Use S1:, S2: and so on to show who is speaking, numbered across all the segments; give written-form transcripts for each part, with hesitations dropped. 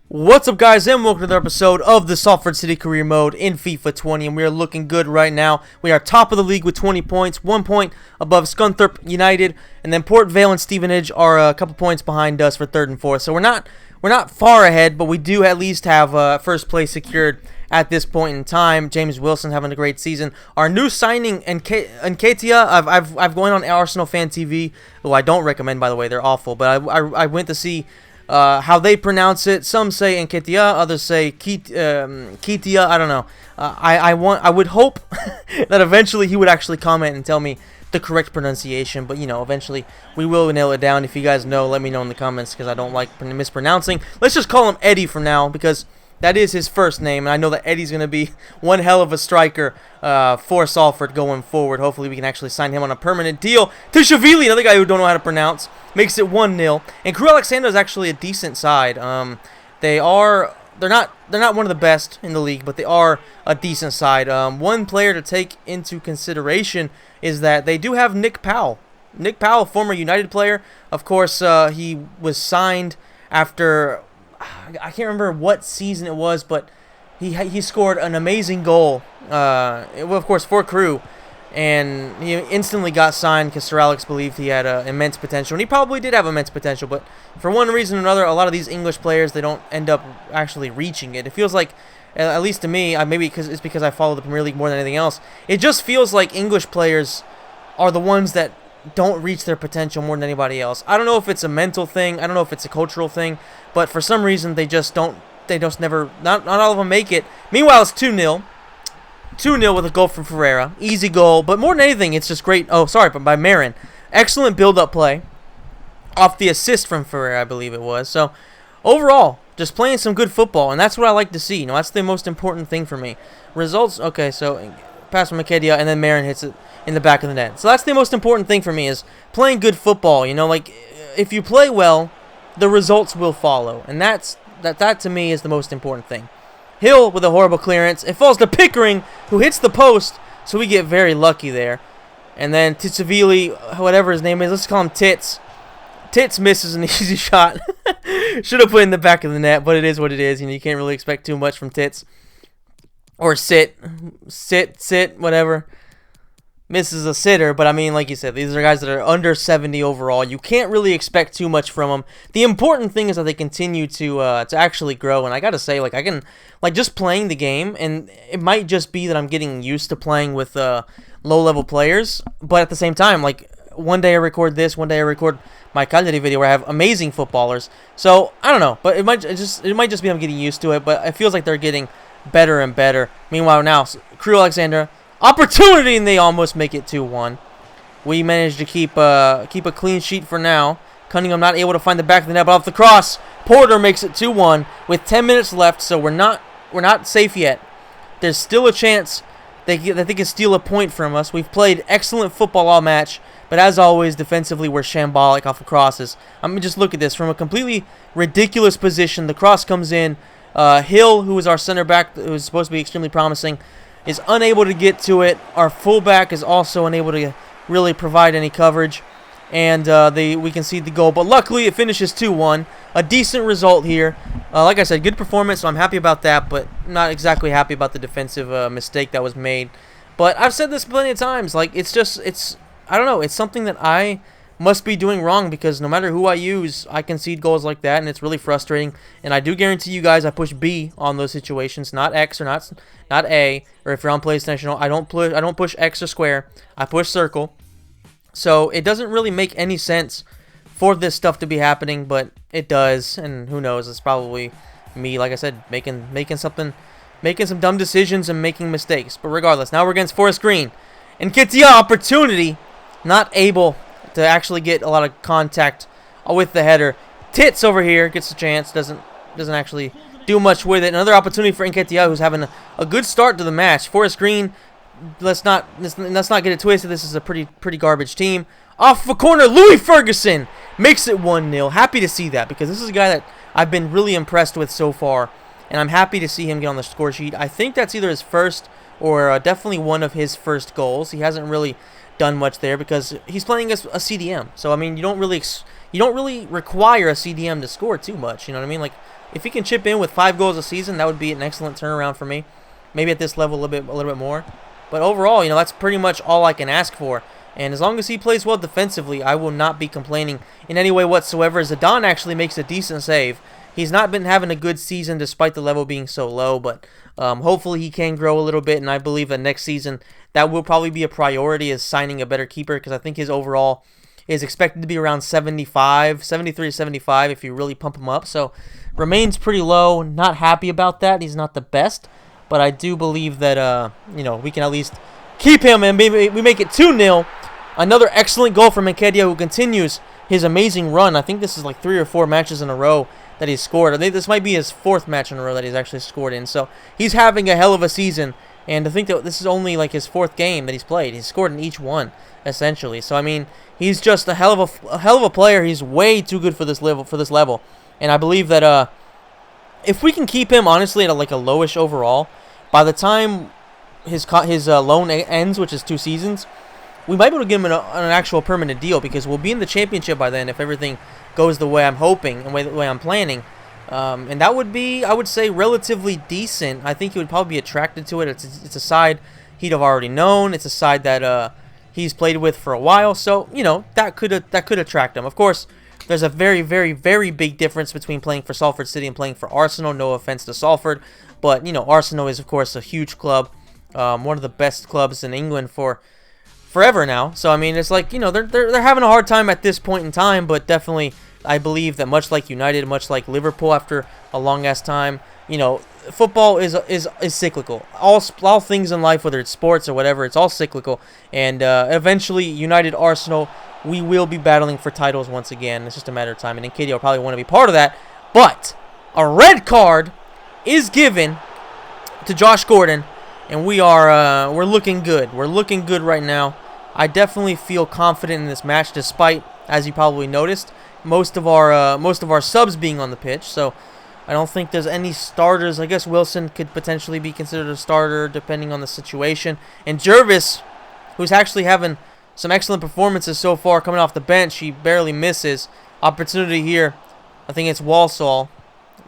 S1: What's up, guys, and welcome to another episode of the Salford City Career Mode in FIFA 20, and we are looking good right now. We are top of the league with 20 points, 1 point above Scunthorpe United, and then Port Vale and Stevenage are a couple points behind us for third and fourth. So we're not far ahead, but we do at least have first place secured at this point in time. James Wilson having a great season. Our new signing, Nketiah, I've going on Arsenal Fan TV, who I don't recommend, by the way. They're awful, but I went to see how they pronounce it. Some say Nketiah, others say Ketia. I don't know. I would hope that eventually he would actually comment and tell me the correct pronunciation. But eventually we will nail it down. If you guys know, let me know in the comments because I don't like mispronouncing. Let's just call him Eddie for now because that is his first name, and I know that Eddie's going to be one hell of a striker for Salford going forward. Hopefully we can actually sign him on a permanent deal. Tishavili, another guy who don't know how to pronounce, makes it 1-0. And Crew Alexandra is actually a decent side. They're not one of the best in the league, but they are a decent side. One player to take into consideration is that they do have Nick Powell. Nick Powell, former United player. Of course, he was signed after, I can't remember what season it was, but he scored an amazing goal, of course, for Crew, and he instantly got signed because Sir Alex believed he had immense potential, and he probably did have immense potential, but for one reason or another, a lot of these English players, they don't end up actually reaching it. It feels like, at least to me, maybe it's because I follow the Premier League more than anything else, it just feels like English players are the ones that don't reach their potential more than anybody else. I don't know if it's a mental thing, I don't know if it's a cultural thing, but for some reason they just never, not all of them make it. Meanwhile, it's 2-0. 2-0 with a goal from Ferreira. Easy goal, but more than anything, it's just great. Oh, sorry, but by Marin. Excellent build-up play off the assist from Ferreira, I believe it was. So, overall, just playing some good football, and that's what I like to see. That's the most important thing for me. Results, okay, so pass from Nketiah, and then Marin hits it in the back of the net. So that's the most important thing for me, is playing good football. Like, if you play well, the results will follow, and that to me is the most important thing. Hill with a horrible clearance. It falls to Pickering, who hits the post, so we get very lucky there. And then Titsavili, whatever his name is, let's call him Tits. Tits misses an easy shot. Should have put it in the back of the net, but it is what it is. You can't really expect too much from Tits. Or sit, whatever. Misses a sitter, but I mean, like you said, these are guys that are under 70 overall. You can't really expect too much from them. The important thing is that they continue to actually grow, and I gotta say, just playing the game, and it might just be that I'm getting used to playing with low-level players, but at the same time, one day I record this, one day I record my Cagliari video where I have amazing footballers. So, I don't know, but it might just be I'm getting used to it, but it feels like they're getting better and better. Meanwhile, now, Crew Alexandra, opportunity, and they almost make it 2-1. We managed to keep a clean sheet for now. Cunningham not able to find the back of the net, but off the cross, Porter makes it 2-1 with 10 minutes left. So we're not safe yet. There's still a chance that they can steal a point from us. We've played excellent football all match, but as always, defensively we're shambolic off of crosses. I mean, just look at this from a completely ridiculous position. The cross comes in. Hill, who is our center back, who is supposed to be extremely promising, is unable to get to it. Our fullback is also unable to really provide any coverage, and we concede the goal. But luckily, it finishes 2-1. A decent result here. Like I said, good performance, so I'm happy about that, but not exactly happy about the defensive mistake that was made. But I've said this plenty of times. I don't know. It's something that I must be doing wrong because no matter who I use, I concede goals like that, and it's really frustrating. And I do guarantee you guys I push B on those situations, not X or not A. Or if you're on PlayStation, I don't push X or square. I push circle. So it doesn't really make any sense for this stuff to be happening, but it does. And who knows? It's probably me, like I said, making some dumb decisions and making mistakes. But regardless, now we're against Forest Green, and Nketiah, opportunity, not able to actually get a lot of contact with the header. Tits over here gets a chance, doesn't actually do much with it. Another opportunity for Nketiah, who's having a good start to the match. Forest Green, let's not get it twisted. This is a pretty garbage team. Off the corner, Louis Ferguson makes it 1-0. Happy to see that because this is a guy that I've been really impressed with so far, and I'm happy to see him get on the score sheet. I think that's either his first or definitely one of his first goals. He hasn't really done much there because he's playing as a CDM. So I mean, you don't really require a CDM to score too much. You know what I mean? if he can chip in with 5 goals a season, that would be an excellent turnaround for me. Maybe at this level a little bit more. But overall, you know, that's pretty much all I can ask for. And as long as he plays well defensively, I will not be complaining in any way whatsoever. Zidane actually makes a decent save. He's not been having a good season despite the level being so low, but hopefully he can grow a little bit, and I believe that next season that will probably be a priority, is signing a better keeper, because I think his overall is expected to be around 73 to 75 if you really pump him up. So remains pretty low. Not happy about that. He's not the best, but I do believe that you know, we can at least keep him, and maybe we make it 2-0. Another excellent goal from Nketiah, who continues his amazing run. I think this is like 3 or 4 matches in a row that he's scored. I think this might be his 4th match in a row that he's actually scored in. So he's having a hell of a season, and to think that this is only like his 4th game that he's played. He's scored in each one, essentially. So I mean, he's just a hell of a player. He's way too good for this level. And I believe that if we can keep him honestly at like a lowish overall, by the time his loan ends, which is 2 seasons, we might be able to give him an actual permanent deal, because we'll be in the championship by then if everything goes the way I'm hoping and the way I'm planning. And that would be, I would say, relatively decent. I think he would probably be attracted to it. It's a side he'd have already known. It's a side that he's played with for a while. So, you know, that could attract him. Of course, there's a very, very, very big difference between playing for Salford City and playing for Arsenal. No offense to Salford, but, you know, Arsenal is, of course, a huge club. One of the best clubs in England for forever now. So I mean, it's like, you know, they're having a hard time at this point in time, but definitely I believe that much like United, much like Liverpool after a long ass time, you know, football is cyclical. All things in life, whether it's sports or whatever, it's all cyclical, and eventually United, Arsenal, we will be battling for titles once again. It's just a matter of time, and Nketiah will probably want to be part of that. But a red card is given to Josh Gordon, and we're looking good. We're looking good right now. I definitely feel confident in this match, despite, as you probably noticed, most of our subs being on the pitch. So I don't think there's any starters. I guess Wilson could potentially be considered a starter depending on the situation. And Jervis, who's actually having some excellent performances so far coming off the bench, he barely misses. Opportunity here. I think it's Walsall.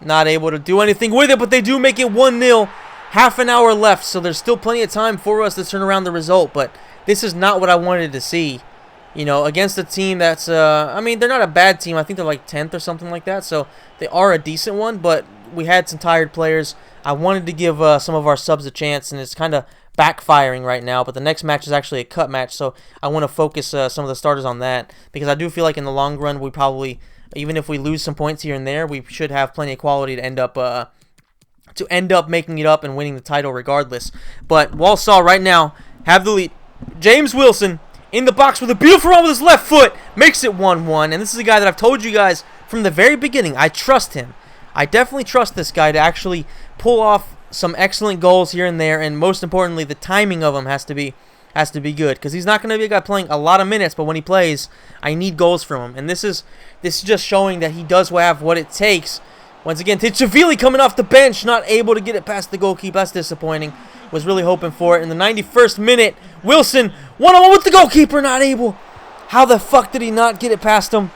S1: Not able to do anything with it, but they do make it 1-0. Half an hour left, so there's still plenty of time for us to turn around the result, but this is not what I wanted to see, you know, against a team that's, I mean, they're not a bad team. I think they're like 10th or something like that, so they are a decent one, but we had some tired players. I wanted to give some of our subs a chance, and it's kind of backfiring right now, but the next match is actually a cut match, so I want to focus some of the starters on that, because I do feel like in the long run, we probably, even if we lose some points here and there, we should have plenty of quality to end up making it up and winning the title regardless. But Walsall right now have the lead. James Wilson in the box with a beautiful run with his left foot, makes it 1-1. And this is a guy that I've told you guys from the very beginning, I trust him. I definitely trust this guy to actually pull off some excellent goals here and there, and most importantly, the timing of him has to be good, because he's not going to be a guy playing a lot of minutes, but when he plays, I need goals from him. And this is just showing that he does have what it takes. Once again, Tichavili coming off the bench, not able to get it past the goalkeeper. That's disappointing. Was really hoping for it. In the 91st minute, Wilson, one-on-one with the goalkeeper, not able. How the fuck did he not get it past him?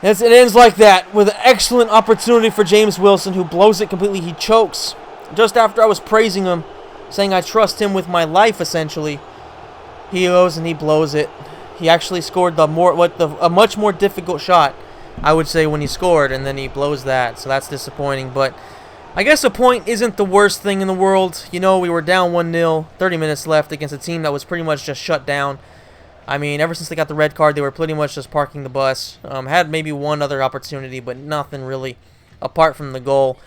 S1: As it ends like that, with an excellent opportunity for James Wilson, who blows it completely. He chokes just after I was praising him, saying I trust him with my life, essentially. He goes and he blows it. He actually scored a much more difficult shot, I would say, when he scored, and then he blows that, so that's disappointing. But I guess a point isn't the worst thing in the world. You know, we were down 1-0, 30 minutes left against a team that was pretty much just shut down. I mean, ever since they got the red card, they were pretty much just parking the bus. Had maybe one other opportunity, but nothing really apart from the goal.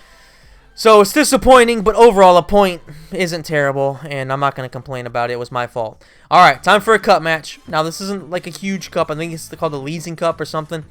S1: So it's disappointing, but overall a point isn't terrible, and I'm not going to complain about it. It was my fault. All right, time for a cup match. Now, this isn't like a huge cup. I think it's called the Leasing Cup or something.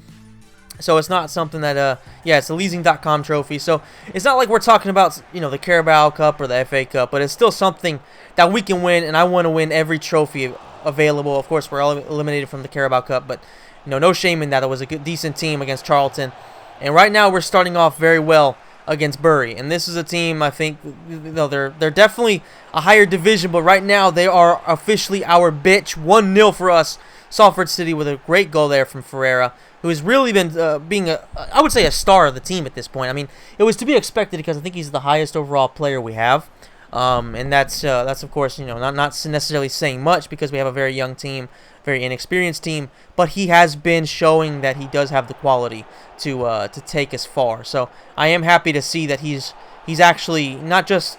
S1: So it's not something that, yeah, it's the leasing.com trophy. So it's not like we're talking about, you know, the Carabao Cup or the FA Cup, but it's still something that we can win, and I want to win every trophy available. Of course, we're all eliminated from the Carabao Cup, but, you know, no shame in that. It was a good, decent team against Charlton. And right now we're starting off very well against Bury. And this is a team, I think, you know, they're definitely a higher division, but right now they are officially our bitch. 1-0 for us. Salford City with a great goal there from Ferreira, who has really been being I would say a star of the team at this point. I mean, it was to be expected because I think he's the highest overall player we have. And that's of course, not necessarily saying much because we have a very young team, very inexperienced team, but he has been showing that he does have the quality to take us far. So I am happy to see that he's actually not just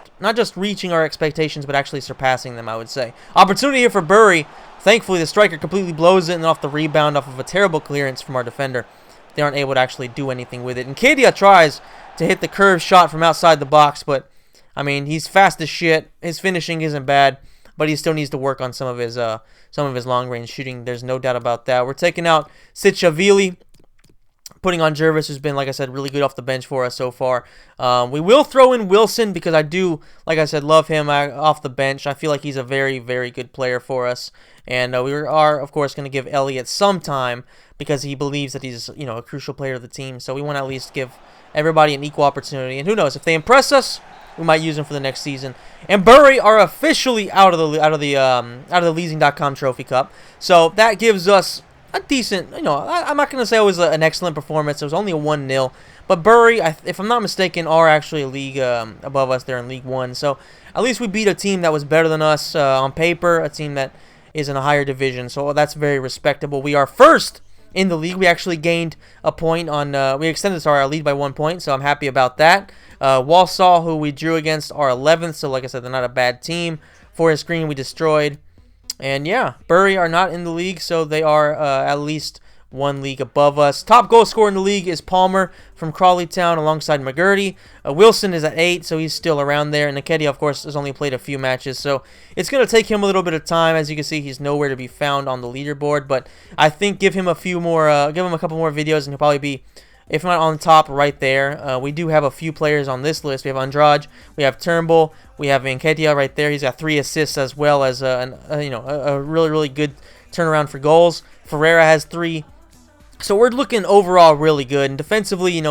S1: reaching our expectations, but actually surpassing them, I would say. Opportunity here for Bury. Thankfully, the striker completely blows it, and off the rebound off of a terrible clearance from our defender, they aren't able to actually do anything with it. And Kadia tries to hit the curved shot from outside the box, but I mean, he's fast as shit. His finishing isn't bad, but he still needs to work on some of his long-range shooting. There's no doubt about that. We're taking out Sitchavili, putting on Jervis, who's been, like I said, really good off the bench for us so far. We will throw in Wilson because I do, like I said, love him off the bench. I feel like he's a very, very good player for us. And we are, of course, going to give Elliott some time because he believes that he's, a crucial player of the team. So we want to at least give everybody an equal opportunity. And who knows, if they impress us, we might use them for the next season. And Bury are officially out of the Leasing.com Trophy Cup. So that gives us a decent, I'm not going to say it was an excellent performance. It was only a 1-0. But Bury, if I'm not mistaken, are actually a league above us. They're in League 1. So at least we beat a team that was better than us on paper, a team that is in a higher division. So that's very respectable. We are first in the league. We actually gained a point on, we extended our lead by 1 point, so I'm happy about that. Walsall, who we drew against, are 11th, so like I said, they're not a bad team. Forest Green, we destroyed. And yeah, Bury are not in the league, so they are at least one league above us. Top goal scorer in the league is Palmer from Crawley Town alongside McGurdy. Wilson is at 8, so he's still around there. And Nkedia, of course, has only played a few matches, so it's going to take him a little bit of time. As you can see, he's nowhere to be found on the leaderboard, but I think give him a couple more videos, and he'll probably be, if not on top, right there. We do have a few players on this list. We have Andrade, we have Turnbull, we have Nkedia right there. He's got 3 assists as well as a really, really good turnaround for goals. Ferreira has 3. So we're looking overall really good. And defensively,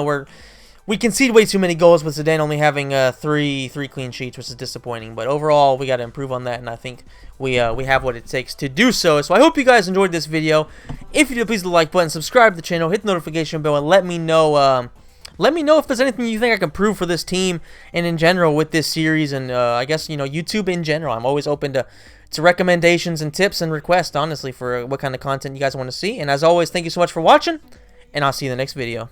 S1: we concede way too many goals with Zidane only having three clean sheets, which is disappointing. But overall, we got to improve on that, and I think we have what it takes to do so. So I hope you guys enjoyed this video. If you did, please hit the like button, subscribe to the channel, hit the notification bell, and let me know. Let me know if there's anything you think I can improve for this team and in general with this series, and I guess YouTube in general. I'm always open to recommendations and tips and requests, honestly, for what kind of content you guys want to see. And as always, thank you so much for watching, and I'll see you in the next video.